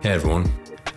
Hey everyone,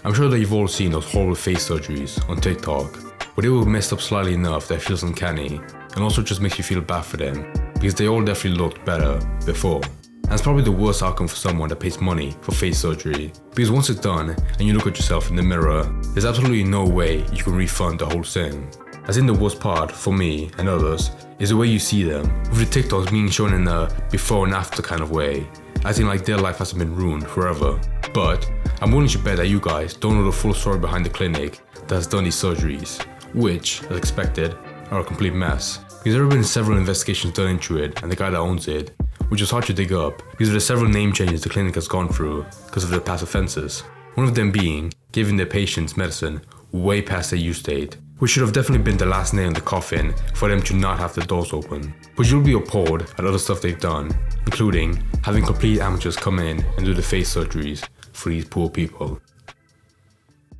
I'm sure that you've all seen those horrible face surgeries on TikTok, where they were messed up slightly enough that it feels uncanny, and also just makes you feel bad for them, because they all definitely looked better before. And it's probably the worst outcome for someone that pays money for face surgery, because once it's done and you look at yourself in the mirror, there's absolutely no way you can refund the whole thing. As in, the worst part, for me and others, is the way you see them, with the TikToks being shown in a before and after kind of way, as in like their life hasn't been ruined forever. But I'm willing to bet that you guys don't know the full story behind the clinic that has done these surgeries, which, as expected, are a complete mess. Because there have been several investigations done into it and the guy that owns it, which is hard to dig up because of the several name changes the clinic has gone through because of their past offences. One of them being giving their patients medicine way past their use date, which should have definitely been the last nail in the coffin for them to not have the doors open. But you'll be appalled at other stuff they've done, including having complete amateurs come in and do the face surgeries for these poor people.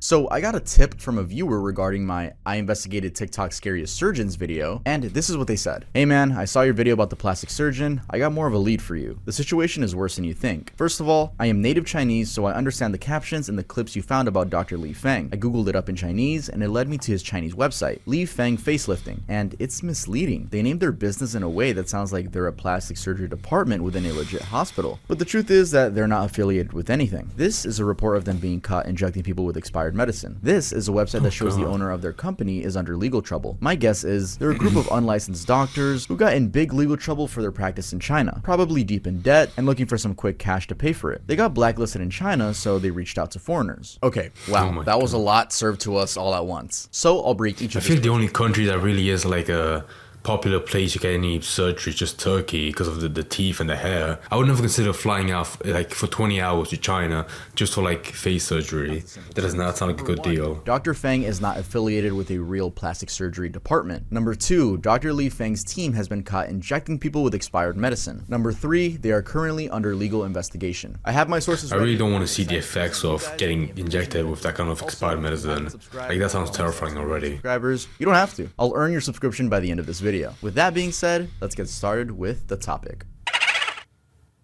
So I got a tip from a viewer regarding my I investigated TikTok scariest surgeons video, and this is what they said. Hey man, I saw your video about the plastic surgeon. I got more of a lead for you. The situation is worse than you think. First of all, I am native Chinese, so I understand the captions and the clips you found about Dr. Li Feng. I googled it up in Chinese and it led me to his Chinese website, Li Feng Facelifting, and it's misleading. They named their business in a way that sounds like they're a plastic surgery department within a legit hospital. But the truth is that they're not affiliated with anything. This is a report of them being caught injecting people with expired medicine. This is a website that shows the owner of their company is under legal trouble. My guess is they're a group of unlicensed doctors who got in big legal trouble for their practice in China, probably deep in debt and looking for some quick cash to pay for it. They got blacklisted in China, so they reached out to foreigners. Okay, wow, that was a lot served to us all at once. So I'll break each of I feel the only country that really is like a popular place to get any surgery is just Turkey because of the teeth and the hair. I would never consider flying out like for 20 hours to China just for like face surgery. That does not sound like a good deal. Dr. Feng is not affiliated with a real plastic surgery department. Number 2, Dr. Li Feng's team has been caught injecting people with expired medicine. Number 3, they are currently under legal investigation. I have my sources. I really don't want to see the effects of getting injected with that kind of expired medicine. Like, that sounds terrifying already. Subscribers, you don't have to. I'll earn your subscription by the end of this video. With that being said, let's get started with the topic.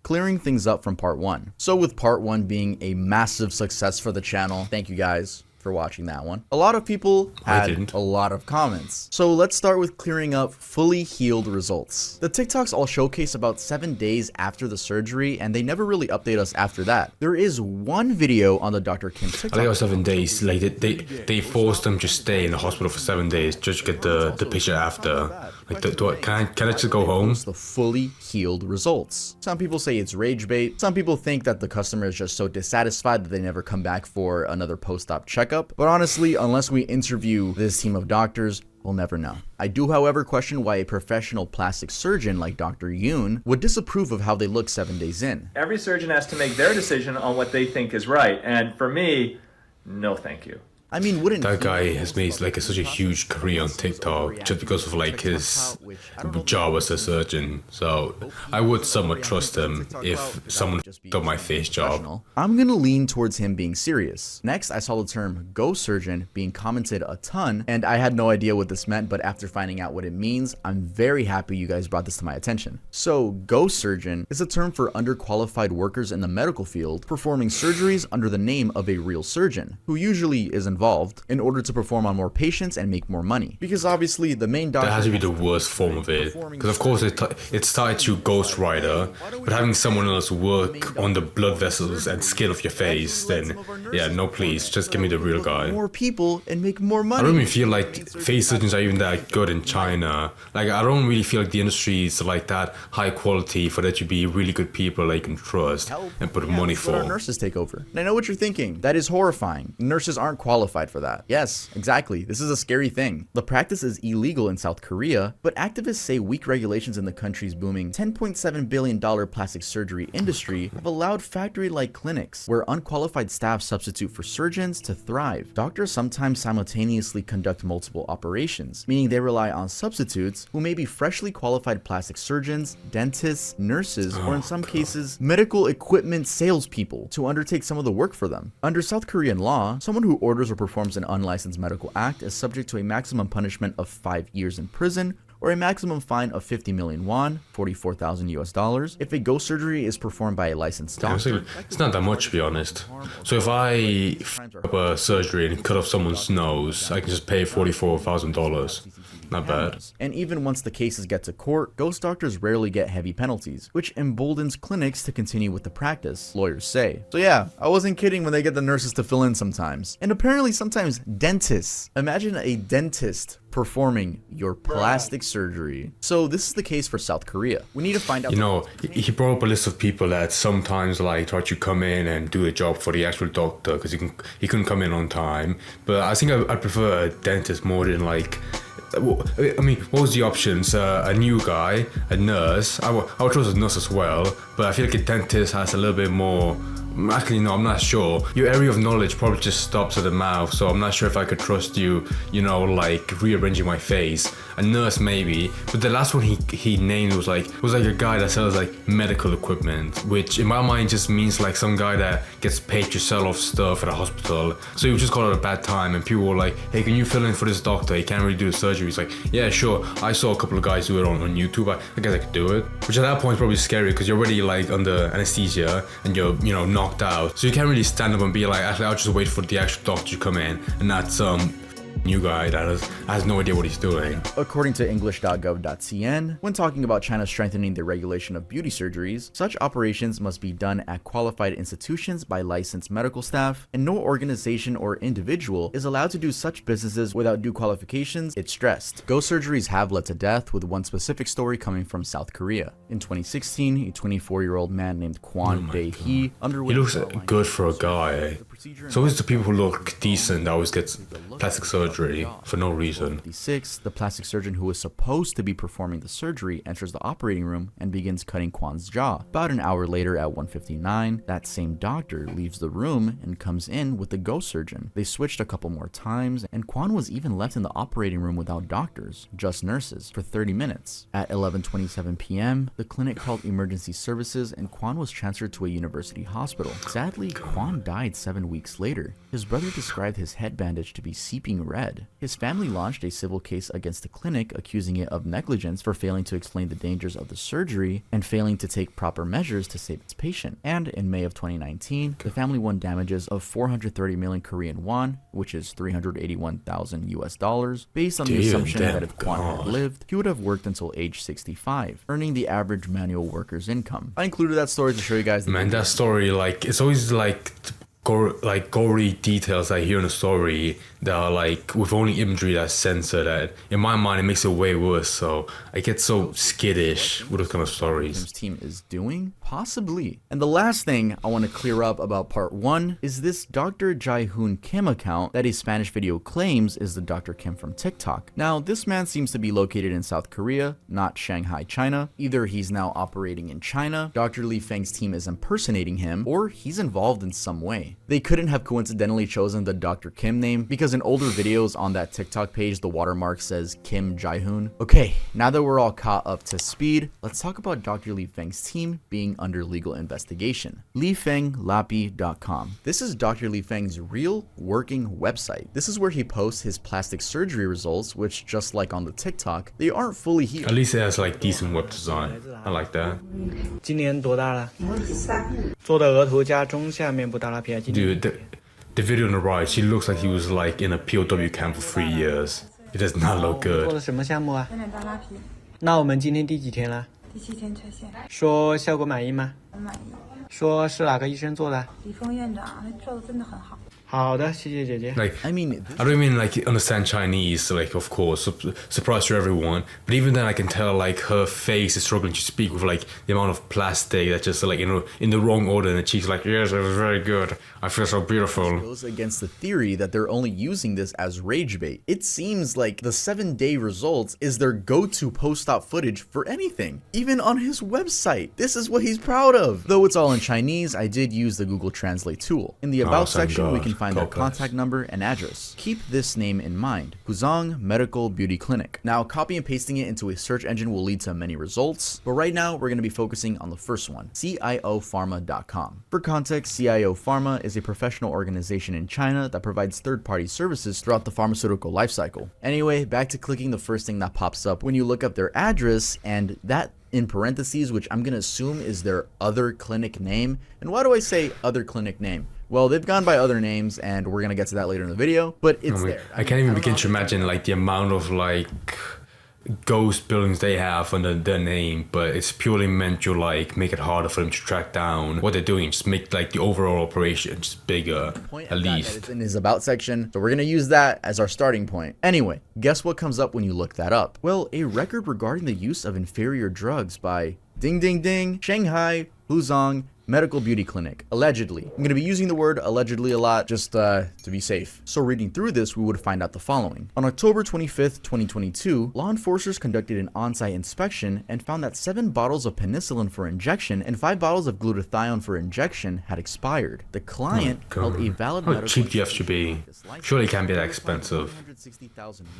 Clearing things up from part 1. So with part 1 being a massive success for the channel, thank you guys for watching that one. A lot of people had a lot of comments. So let's start with clearing up fully healed results. The TikToks all showcase about 7 days after the surgery, and they never really update us after that. There is one video on the Dr. Kim TikTok. I think it was 7 days. Like they forced them to stay in the hospital for 7 days just to get the picture after. Like, can I just go home? The fully healed results. Some people say it's rage bait. Some people think that the customer is just so dissatisfied that they never come back for another post-op checkup. But honestly, unless we interview this team of doctors, we'll never know. I do, however, question why a professional plastic surgeon like Dr. Yoon would disapprove of how they look 7 days in. Every surgeon has to make their decision on what they think is right. And for me, no thank you. I mean, wouldn't that guy has made like such a huge career on TikTok just because of like his job as a surgeon. So I would somewhat trust him if someone got my face job. I'm gonna lean towards him being serious. Next, I saw the term "ghost surgeon" being commented a ton, and I had no idea what this meant, but after finding out what it means, I'm very happy you guys brought this to my attention. So, ghost surgeon is a term for underqualified workers in the medical field performing surgeries under the name of a real surgeon, who usually is involved in order to perform on more patients and make more money. Because obviously the main doctor... That has to be the worst form of it. Because of course it's tied to ghostwriter, but having someone else work on the blood vessels and skin of your face, then yeah, no please, just give me the real guy. More people and make more money. I don't even feel like face surgeons are even that good in China. Like, I don't really feel like the industry is like that high quality for there to be really good people that you can trust and put money for. Our nurses take over. And I know what you're thinking. That is horrifying. Nurses aren't qualified for that. Yes, exactly. This is a scary thing. The practice is illegal in South Korea, but activists say weak regulations in the country's booming $10.7 billion plastic surgery industry have allowed factory-like clinics where unqualified staff substitute for surgeons to thrive. Doctors sometimes simultaneously conduct multiple operations, meaning they rely on substitutes who may be freshly qualified plastic surgeons, dentists, nurses, or in some cases, medical equipment salespeople to undertake some of the work for them. Under South Korean law, someone who orders or performs an unlicensed medical act is subject to a maximum punishment of 5 years in prison or a maximum fine of 50 million won, 44,000 US dollars, if a ghost surgery is performed by a licensed doctor. It's not that much, to be honest. So if I up a surgery and cut off someone's nose, I can just pay $44,000. Not bad. And even once the cases get to court, ghost doctors rarely get heavy penalties, which emboldens clinics to continue with the practice, lawyers say. So yeah, I wasn't kidding when they get the nurses to fill in sometimes. And apparently sometimes dentists. Imagine a dentist performing your plastic surgery. So this is the case for South Korea. We need to find out. You know, he brought up a list of people that sometimes like try to come in and do a job for the actual doctor because he couldn't come in on time. But I think I prefer a dentist more than like. I mean, what was the options? A new guy, a nurse. I would choose a nurse as well, but I feel like a dentist has a little bit more. Actually, no, I'm not sure. Your area of knowledge probably just stops at the mouth, so I'm not sure if I could trust you, you know, like rearranging my face. A nurse maybe, but the last one he named was like a guy that sells like medical equipment, which in my mind just means like some guy that gets paid to sell off stuff at a hospital. So you just call it a bad time, and people were like, hey, can you fill in for this doctor? He can't really do the surgery. He's like, yeah, sure. I saw a couple of guys do it on YouTube. I guess I could do it. Which at that point is probably scary because you're already like under anesthesia and you're, you know, knocked out. So you can't really stand up and be like, actually, I'll just wait for the actual doctor to come in and not some new guy that has no idea what he's doing. According to english.gov.cn, when talking about China strengthening the regulation of beauty surgeries, such operations must be done at qualified institutions by licensed medical staff, and no organization or individual is allowed to do such businesses without due qualifications, it stressed. Ghost surgeries have led to death, with one specific story coming from South Korea. In 2016, a 24-year-old man named Kwon Dae-hee underwent— He looks good for a guy. So it's the people who look decent that always get plastic surgery for no reason. The plastic surgeon who was supposed to be performing the surgery enters the operating room and begins cutting Kwon's jaw. About an hour later at 1:59, that same doctor leaves the room and comes in with the ghost surgeon. They switched a couple more times, and Kwon was even left in the operating room without doctors, just nurses, for 30 minutes. At 11:27 p.m., the clinic called emergency services and Kwon was transferred to a university hospital. Sadly, Kwon died 7 weeks later. His brother described his head bandage to be seeping red. His family launched a civil case against the clinic, accusing it of negligence for failing to explain the dangers of the surgery and failing to take proper measures to save its patient. And in May of 2019, the family won damages of 430 million Korean won, which is 381,000 US dollars, based on the assumption that if Kwon had lived, he would have worked until age 65, earning the average manual worker's income. I included that story to show you guys. Man, that story, like, it's always like gory details I hear in a story that are like with only imagery that's censored. That in my mind it makes it way worse. So I get so skittish with those kind of stories. Kim's team is doing? Possibly. And the last thing I want to clear up about part 1 is this Dr. Jae-hoon Kim account that a Spanish video claims is the Dr. Kim from TikTok. Now, this man seems to be located in South Korea, not Shanghai, China. Either he's now operating in China, Dr. Li Feng's team is impersonating him, or he's involved in some way. They couldn't have coincidentally chosen the Dr. Kim name because in older videos on that TikTok page, the watermark says Kim Jae-hoon. Okay, now that we're all caught up to speed, let's talk about Dr. Li Feng's team being under legal investigation. LiFengLapi.com. This is Dr. Li Feng's real working website. This is where he posts his plastic surgery results, which just like on the TikTok, they aren't fully healed. At least it has like decent web design. I like that. 今年多大了？做的额头加中下面部大拉皮。 Dude, the video on the right, she looks like he was like in a POW camp for 3 years. It does not look 做 good. 的什么项目啊？那我们今天第几天了？第7天拆线，说效果满意吗？很满意。说是哪个医生做的？李峰院长他做的真的很好。 好的，谢谢姐姐。 Like, I mean, I don't even like understand Chinese, like of course, surprise to everyone. But even then, I can tell like her face is struggling to speak with like the amount of plastic that just like in the wrong order, and she's like, yes, it was very good. I feel so beautiful. goes against the theory that they're only using this as rage bait. It seems like the 7-day results is their go-to post-op footage for anything, even on his website. This is what he's proud of. Though it's all in Chinese, I did use the Google Translate tool. In the About thank section, we God. can find their contact number and address. Keep this name in mind, Huzong Medical Beauty Clinic. Now, copy and pasting it into a search engine will lead to many results, but right now we're going to be focusing on the first one, CIOpharma.com. For context, CIO Pharma is a professional organization in China that provides third-party services throughout the pharmaceutical lifecycle. Anyway, back to clicking the first thing that pops up when you look up their address, and that in parentheses, which I'm going to assume is their other clinic name. And why do I say other clinic name? Well, they've gone by other names, and we're going to get to that later in the video, but it's there. I can't even begin to imagine like the amount of like ghost buildings they have under their name, but it's purely meant to like make it harder for them to track down what they're doing, just make like the overall operation just bigger, at least. It's in his about section, so we're gonna use that as our starting point. Anyway, guess what comes up when you look that up? Well, a record regarding the use of inferior drugs by ding ding ding Shanghai Huzong Medical Beauty Clinic, allegedly. I'm going to be using the word allegedly a lot just to be safe. So reading through this, we would find out the following. On October 25th, 2022, law enforcers conducted an on-site inspection and found that 7 bottles of penicillin for injection and 5 bottles of glutathione for injection had expired. The client held a valid How medical cheap do you have to be? Surely it can't be that expensive.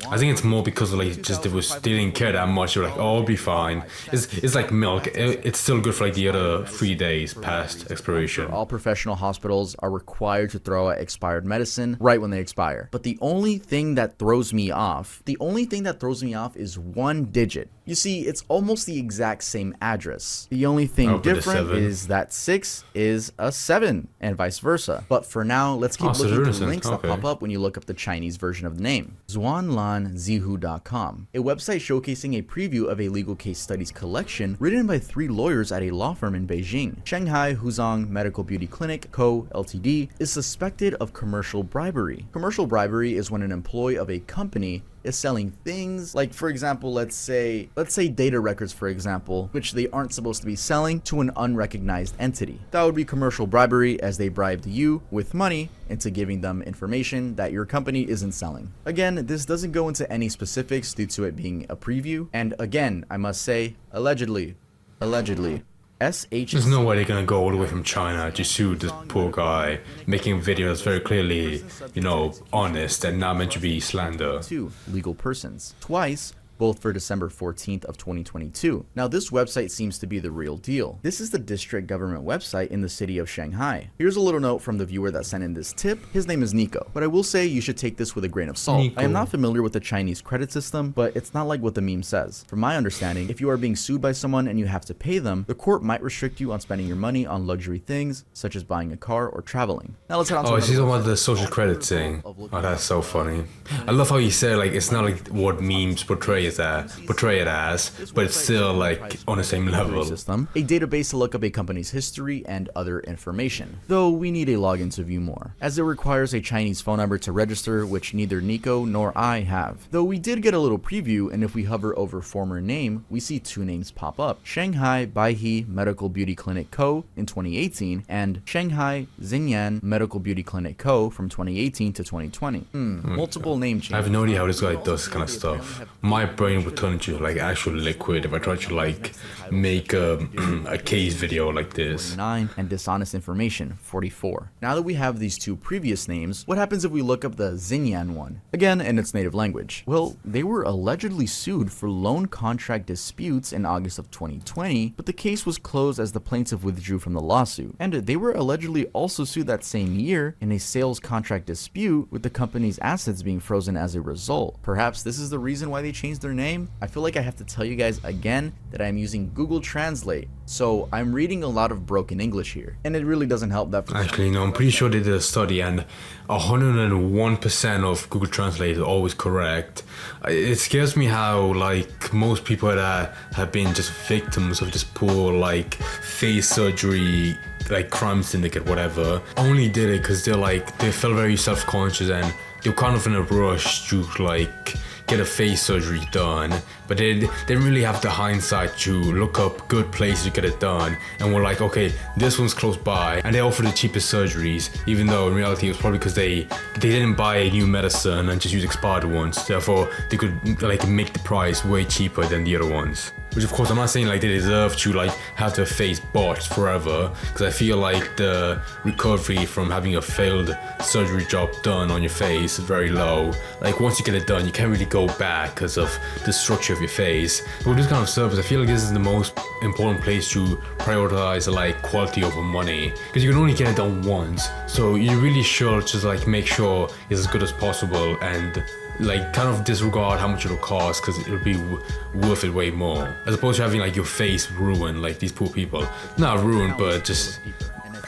I think it's more because like just they didn't care that much. You're like, oh, it'll be fine. It's like milk. It's still good for like the other 3 days past expiration. All professional hospitals are required to throw out expired medicine right when they expire. But the only thing that throws me off is one digit. You see, it's almost the exact same address. The only thing different is that 6 is a 7 and vice versa. But for now, let's keep looking through links that pop up when you look up the Chinese version of the name. Zhuanlanzihu.com, a website showcasing a preview of a legal case studies collection written by 3 lawyers at a law firm in Beijing. Shanghai Huzong Medical Beauty Clinic Co. Ltd. is suspected of commercial bribery. Commercial bribery is when an employee of a company is selling things like, for example, let's say data records, for example, which they aren't supposed to be selling to an unrecognized entity. That would be commercial bribery, as they bribed you with money into giving them information that your company isn't selling. Again, this doesn't go into any specifics due to it being a preview. And again, I must say, allegedly. There's no way they're gonna go all the way from China to sue this poor guy, making videos very clearly, honest and not meant to be slander. 2 legal persons. Twice, both for December 14th of 2022. Now, this website seems to be the real deal. This is the district government website in the city of Shanghai. Here's a little note from the viewer that sent in this tip. His name is Nico, but I will say you should take this with a grain of salt. I am not familiar with the Chinese credit system, but it's not like what the meme says. From my understanding, if you are being sued by someone and you have to pay them, the court might restrict you on spending your money on luxury things, such as buying a car or traveling. Now let's head on to she's about the social credit thing. Oh, that's so funny. I love how you said like it's not like what memes portray it as, but it's still like on the same level. System, a database to look up a company's history and other information. Though we need a login to view more, as it requires a Chinese phone number to register, which neither Nico nor I have. Though we did get a little preview, and if we hover over former name, we see 2 names pop up: Shanghai Baihe Medical Beauty Clinic Co. in 2018 and Shanghai Xinyan Medical Beauty Clinic Co. from 2018 to 2020. Multiple name changes. I have no idea how this guy does this kind of stuff. My brain would turn into like actual liquid if I tried to like make a case video like this. 9 and dishonest information 44. Now that we have these 2 previous names, what happens if we look up the Xinyan one? Again, in its native language. Well, they were allegedly sued for loan contract disputes in August of 2020, but the case was closed as the plaintiff withdrew from the lawsuit. And they were allegedly also sued that same year in a sales contract dispute, with the company's assets being frozen as a result. Perhaps this is the reason why they changed their name? I feel like I have to tell you guys again that I'm using Google Translate, so I'm reading a lot of broken English here, and it really doesn't help that. Actually, no, I'm pretty sure they did a study, and 101% of Google Translate is always correct. It scares me how like most people that have been just victims of this poor like face surgery, like crime syndicate, whatever, only did it because they felt very self-conscious and they're kind of in a rush to like get a face surgery done, but they didn't really have the hindsight to look up good places to get it done, and were like, okay, this one's close by, and they offered the cheapest surgeries, even though in reality it was probably because they didn't buy a new medicine and just use expired ones, therefore they could like make the price way cheaper than the other ones. Which of course I'm not saying like they deserve to like have their face botched forever, because I feel like the recovery from having a failed surgery job done on your face is very low. Like once you get it done, you can't really go back because of the structure of your face. But with this kind of service, I feel like this is the most important place to prioritize like quality over money, because you can only get it done once. So you really should just like make sure it's as good as possible and like kind of disregard how much it'll cost, because it'll be worth it way more, as opposed to having like your face ruined like these poor people. Not ruined, but just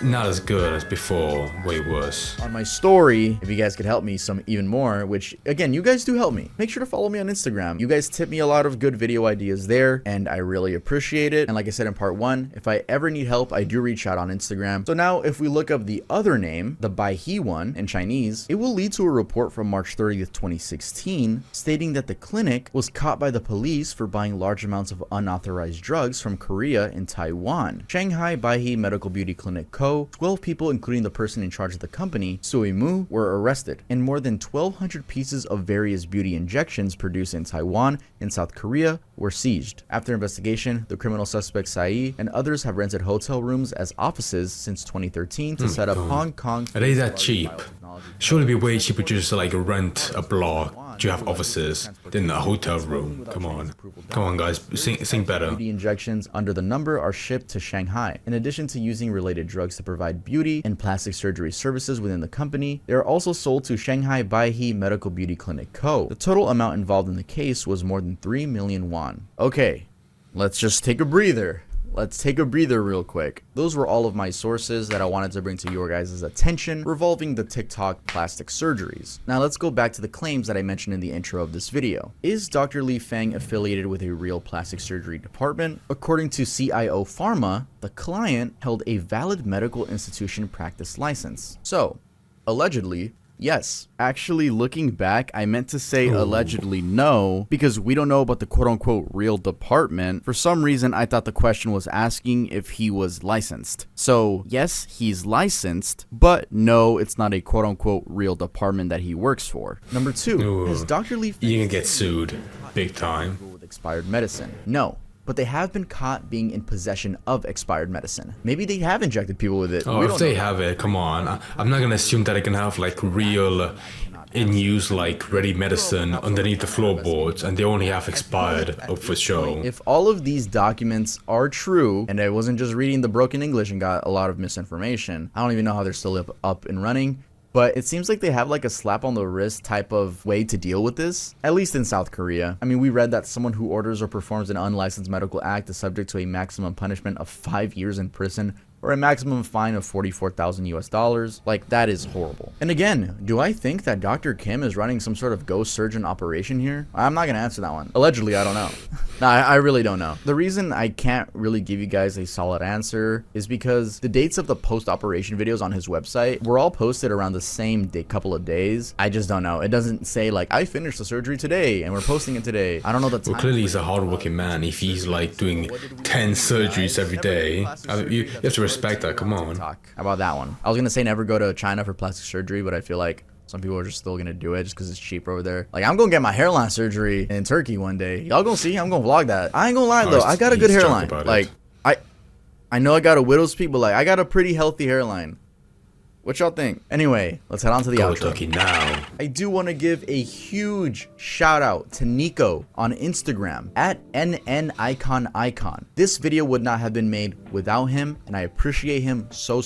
not as good as before, way worse. On my story, if you guys could help me some even more, which again, you guys do help me, make sure to follow me on Instagram. You guys tip me a lot of good video ideas there, and I really appreciate it. And like I said in part 1, if I ever need help, I do reach out on Instagram. So now if we look up the other name, the Bai He one in Chinese, it will lead to a report from March 30th, 2016, stating that the clinic was caught by the police for buying large amounts of unauthorized drugs from Korea and Taiwan. Shanghai Bai He Medical Beauty Clinic Co. 12 people, including the person in charge of the company, Sui Mu, were arrested, and more than 1,200 pieces of various beauty injections produced in Taiwan and South Korea were seized. After investigation, the criminal suspect Sai and others have rented hotel rooms as offices since 2013 to set up Hong Kong. Are they that cheap? Surely it'd be way cheaper to just like rent a block to have offices than a hotel room. Come on guys, think better. Beauty injections under the number are shipped to Shanghai. In addition to using related drugs to provide beauty and plastic surgery services within the company, they are also sold to Shanghai Bai He Medical Beauty Clinic Co. The total amount involved in the case was more than 3 million won. Okay, let's just take a breather. Let's take a breather real quick. Those were all of my sources that I wanted to bring to your guys' attention revolving the TikTok plastic surgeries. Now let's go back to the claims that I mentioned in the intro of this video. Is Dr. Li Feng affiliated with a real plastic surgery department? According to CIO Pharma, the client held a valid medical institution practice license. So, allegedly, yes. Actually, looking back, I meant to say allegedly no, because we don't know about the quote-unquote real department. For some reason, I thought the question was asking if he was licensed. So, yes, he's licensed, but no, it's not a quote-unquote real department that he works for. Number 2, is Dr. Li Feng You can get sued big time with expired medicine? No. But they have been caught being in possession of expired medicine. Maybe they have injected people with it. Oh, if they have it, come on. I'm not gonna assume that I can have like real in use like ready medicine underneath the floorboards and they only have expired for show. If all of these documents are true, and I wasn't just reading the broken English and got a lot of misinformation, I don't even know how they're still up and running. But it seems like they have like a slap on the wrist type of way to deal with this, at least in South Korea. I mean, we read that someone who orders or performs an unlicensed medical act is subject to a maximum punishment of 5 years in prison or a maximum fine of $44,000. Like, that is horrible. And again, do I think that Dr. Kim is running some sort of ghost surgeon operation here? I'm not gonna answer that one. Allegedly, I don't know. No, I really don't know. The reason I can't really give you guys a solid answer is because the dates of the post-operation videos on his website were all posted around the same day, couple of days. I just don't know. It doesn't say like, I finished the surgery today and we're posting it today. I don't know the time. Well, clearly he's a hardworking man if he's like doing 10 surgeries every day. You have to respect that, come on. Talk about that one. I was gonna say never go to China for plastic surgery, but I feel like some people are just still gonna do it just because it's cheaper over there. Like, I'm gonna get my hairline surgery in Turkey one day. Y'all gonna see, I'm gonna vlog that. I ain't gonna lie though, I got a good hairline. Like, I know I got a widow's peak, but like, I got a pretty healthy hairline. What y'all think? Anyway, let's head on to the outro. Turkey now. I do want to give a huge shout out to Nico on Instagram at NNIconIcon. This video would not have been made without him, and I appreciate him so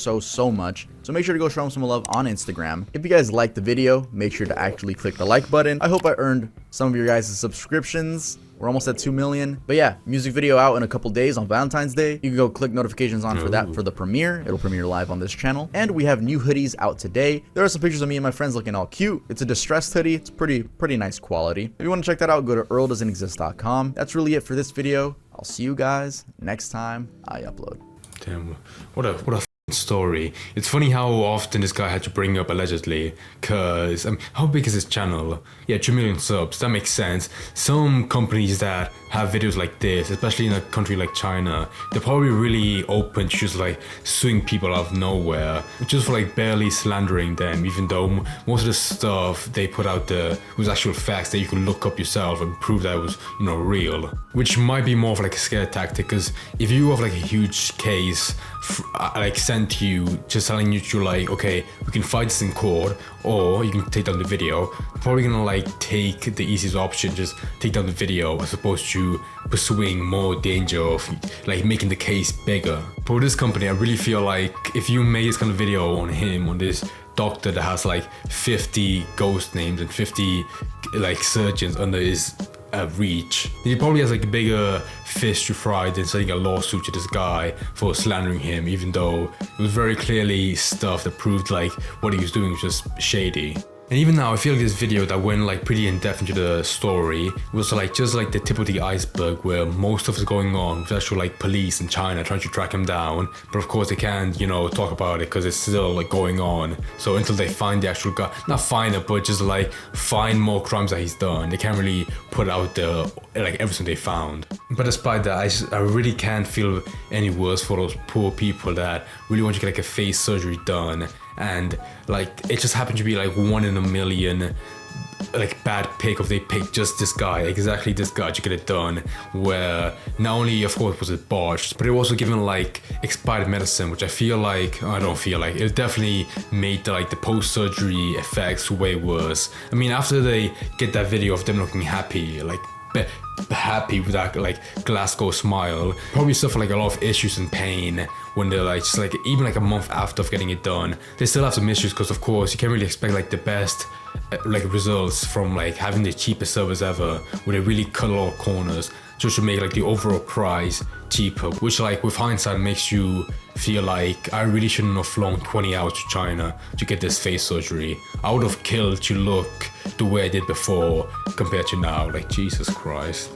much. So make sure to go show him some love on Instagram. If you guys liked the video, make sure to actually click the like button. I hope I earned some of your guys' subscriptions. We're almost at 2 million. But yeah, music video out in a couple days on Valentine's Day. You can go click notifications on for that for the premiere. It'll premiere live on this channel. And we have new hoodies out today. There are some pictures of me and my friends looking all cute. It's a distressed hoodie. It's pretty nice quality. If you want to check that out, go to earldoesn'texist.com. That's really it for this video. I'll see you guys next time I upload. Damn, what a story. It's funny how often this guy had to bring up allegedly, cause how big is his channel? Yeah, 2 million subs, that makes sense. Some companies that have videos like this, especially in a country like China, they're probably really open to just like suing people out of nowhere, just for like barely slandering them, even though most of the stuff they put out there was actual facts that you could look up yourself and prove that it was, you know, real. Which might be more of like a scare tactic, because if you have like a huge case like sent to you, just telling you to like, okay, we can fight this in court, or you can take down the video, I'm probably gonna like take the easiest option, just take down the video, as opposed to pursuing more danger of like making the case bigger. But with this company, I really feel like if you make this kind of video on him, on this doctor that has like 50 ghost names and 50 like surgeons under his reach, he probably has like a bigger fish to fry than sending a lawsuit to this guy for slandering him, even though it was very clearly stuff that proved like what he was doing was just shady. And even now, I feel like this video that went like pretty in depth into the story was like just like the tip of the iceberg, where most of it's going on with actual like police in China trying to track him down. But of course they can't, you know, talk about it because it's still like going on. So until they find the actual guy, not find it, but just like find more crimes that he's done, they can't really put out the like everything they found. But despite that, I really can't feel any worse for those poor people that really want to get like a face surgery done, and like it just happened to be like 1 in a million like bad pick if they picked just this guy, exactly this guy, to get it done, where not only of course was it botched, but it was also given like expired medicine, which I don't feel like it definitely made the post-surgery effects way worse. I mean, after they get that video of them looking happy, like happy with that like Glasgow smile, probably suffer like a lot of issues and pain when they're like just like even like a month after of getting it done. They still have some issues because of course you can't really expect like the best like results from like having the cheapest service ever, where they really cut a lot of corners just to make like the overall price cheaper, which like with hindsight makes you feel like I really shouldn't have flown 20 hours to China to get this face surgery. I would have killed to look the way I did before compared to now, like Jesus Christ.